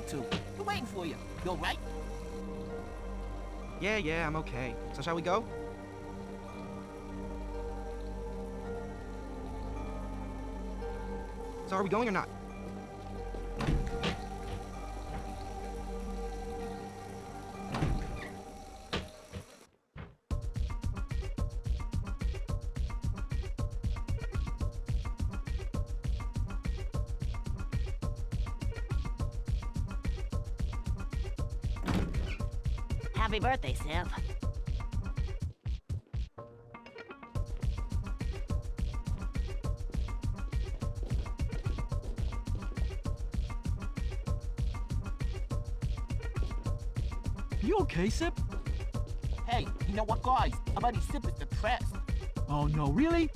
talk to. We're waiting for you. You all right? Yeah, I'm okay. So shall we go? So are we going or not? Happy birthday, Sip. You okay, Sip? Hey, you know what, guys? Our buddy Sip is depressed. Oh, no, really?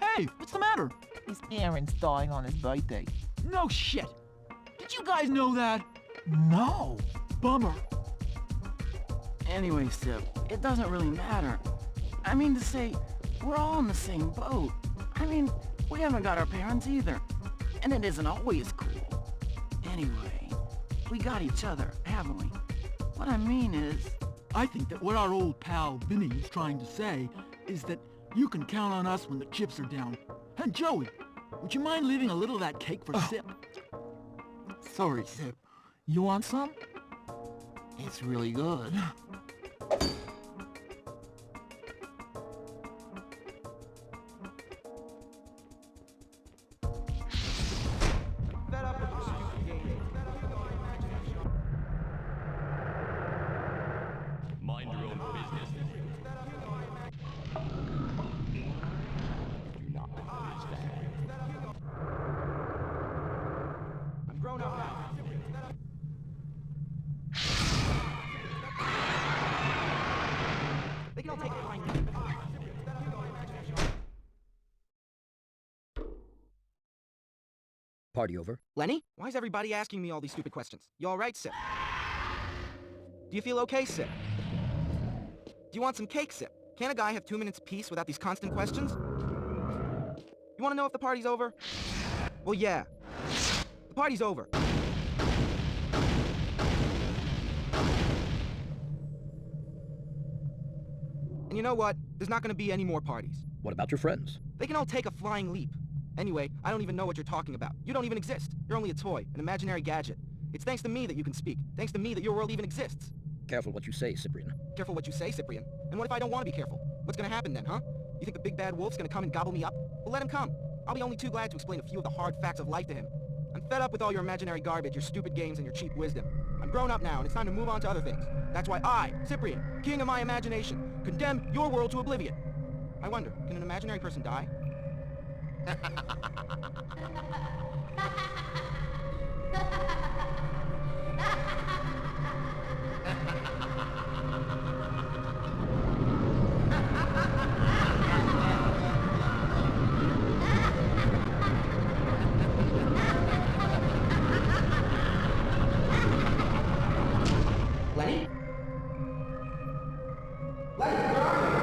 Hey, what's the matter? His parents died on his birthday. No shit. Did you guys know that? No. Bummer. Anyway, Sip, it doesn't really matter. I mean to say, we're all in the same boat. I mean, we haven't got our parents either. And it isn't always cool. Anyway, we got each other, haven't we? What I mean is... I think that what our old pal Vinny is trying to say is that you can count on us when the chips are down. And Joey, would you mind leaving a little of that cake for Sip? Sorry, Sip. You want some? It's really good. Mind your own business. Do not understand. I'm grown up now. They can all take a flying leap. Party over? Lenny? Why is everybody asking me all these stupid questions? You alright, Sip? Do you feel okay, Sip? Do you want some cake, Sip? Can't a guy have 2 minutes peace without these constant questions? You wanna know if the party's over? Well, yeah. The party's over. And you know what? There's not gonna be any more parties. What about your friends? They can all take a flying leap. Anyway, I don't even know what you're talking about. You don't even exist. You're only a toy, an imaginary gadget. It's thanks to me that you can speak. Thanks to me that your world even exists. Careful what you say, Cyprian. Careful what you say, Cyprian. And what if I don't want to be careful? What's gonna happen then, huh? You think the big bad wolf's gonna come and gobble me up? Well, let him come. I'll be only too glad to explain a few of the hard facts of life to him. I'm fed up with all your imaginary garbage, your stupid games, and your cheap wisdom. I'm grown up now, and it's time to move on to other things. That's why I, Cyprian, king of my imagination, condemn your world to oblivion. I wonder, can an imaginary person die? Lenny? Lenny, where are you?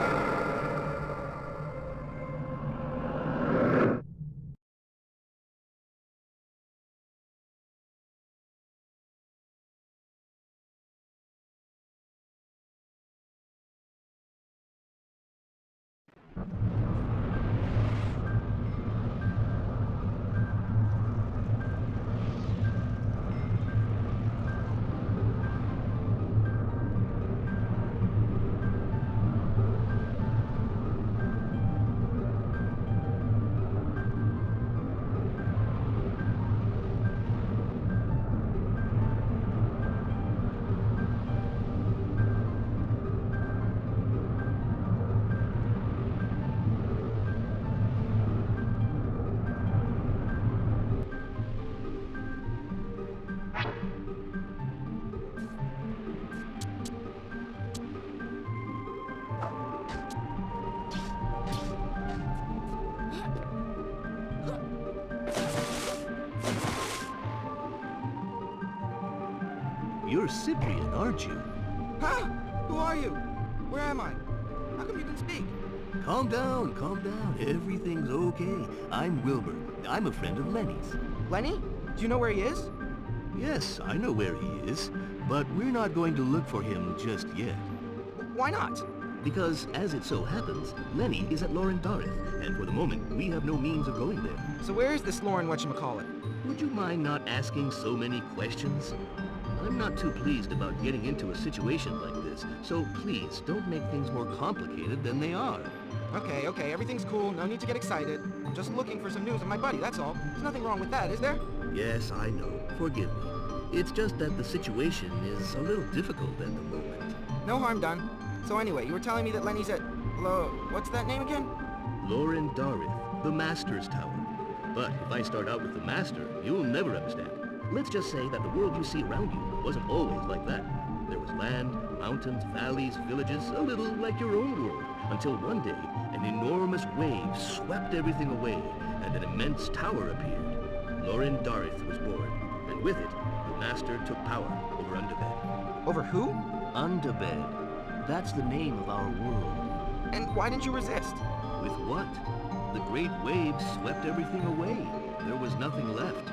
You're Cyprian, aren't you? Huh? Who are you? Where am I? How come you can speak? Calm down, calm down. Everything's okay. I'm Wilbur. I'm a friend of Lenny's. Lenny? Do you know where he is? Yes, I know where he is, but we're not going to look for him just yet. Why not? Because, as it so happens, Lenny is at Lauren Dareth, and for the moment, we have no means of going there. So where is this Lauren whatchamacallit? Would you mind not asking so many questions? I'm not too pleased about getting into a situation like this, so please don't make things more complicated than they are. Okay, everything's cool. No need to get excited. I'm just looking for some news of my buddy, that's all. There's nothing wrong with that, is there? Yes, I know. Forgive me. It's just that the situation is a little difficult at the moment. No harm done. So anyway, you were telling me that Lenny's at... what's that name again? Lauren Dareth, the Master's Tower. But if I start out with the Master, you'll never understand. Let's just say that the world you see around you wasn't always like that. There was land, mountains, valleys, villages, a little like your own world, until one day, an enormous wave swept everything away, and an immense tower appeared. Lauren Dareth was born, and with it, the Master took power over Underbed. Over who? Underbed. That's the name of our world. And why didn't you resist? With what? The great waves swept everything away. There was nothing left.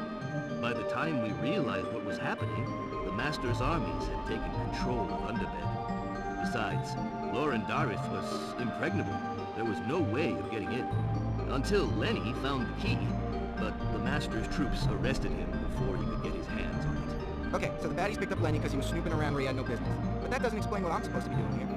By the time we realized what was happening, the Master's armies had taken control of Underbed. Besides, Lauren Dareth was impregnable. There was no way of getting in. Until Lenny found the key, but the Master's troops arrested him before he could get his hands on it. Okay, so the baddies picked up Lenny because he was snooping around where he had no business. But that doesn't explain what I'm supposed to be doing here.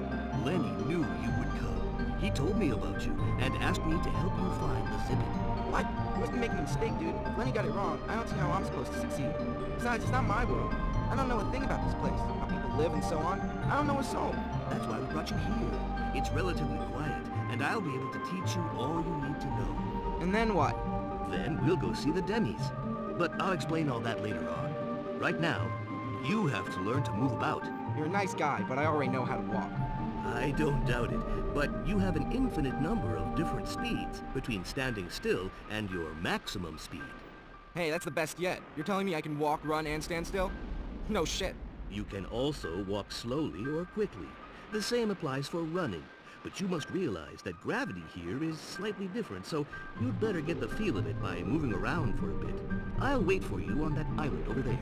Lenny knew you would come. He told me about you and asked me to help you find the Cyprian. What? You must be making a mistake, dude. If Lenny got it wrong, I don't see how I'm supposed to succeed. Besides, it's not my world. I don't know a thing about this place, how people live and so on. I don't know a soul. That's why we brought you here. It's relatively quiet, and I'll be able to teach you all you need to know. And then what? Then we'll go see the Demis. But I'll explain all that later on. Right now, you have to learn to move about. You're a nice guy, but I already know how to walk. I don't doubt it, but you have an infinite number of different speeds between standing still and your maximum speed. Hey, that's the best yet. You're telling me I can walk, run, and stand still? No shit. You can also walk slowly or quickly. The same applies for running, but you must realize that gravity here is slightly different, so you'd better get the feel of it by moving around for a bit. I'll wait for you on that island over there.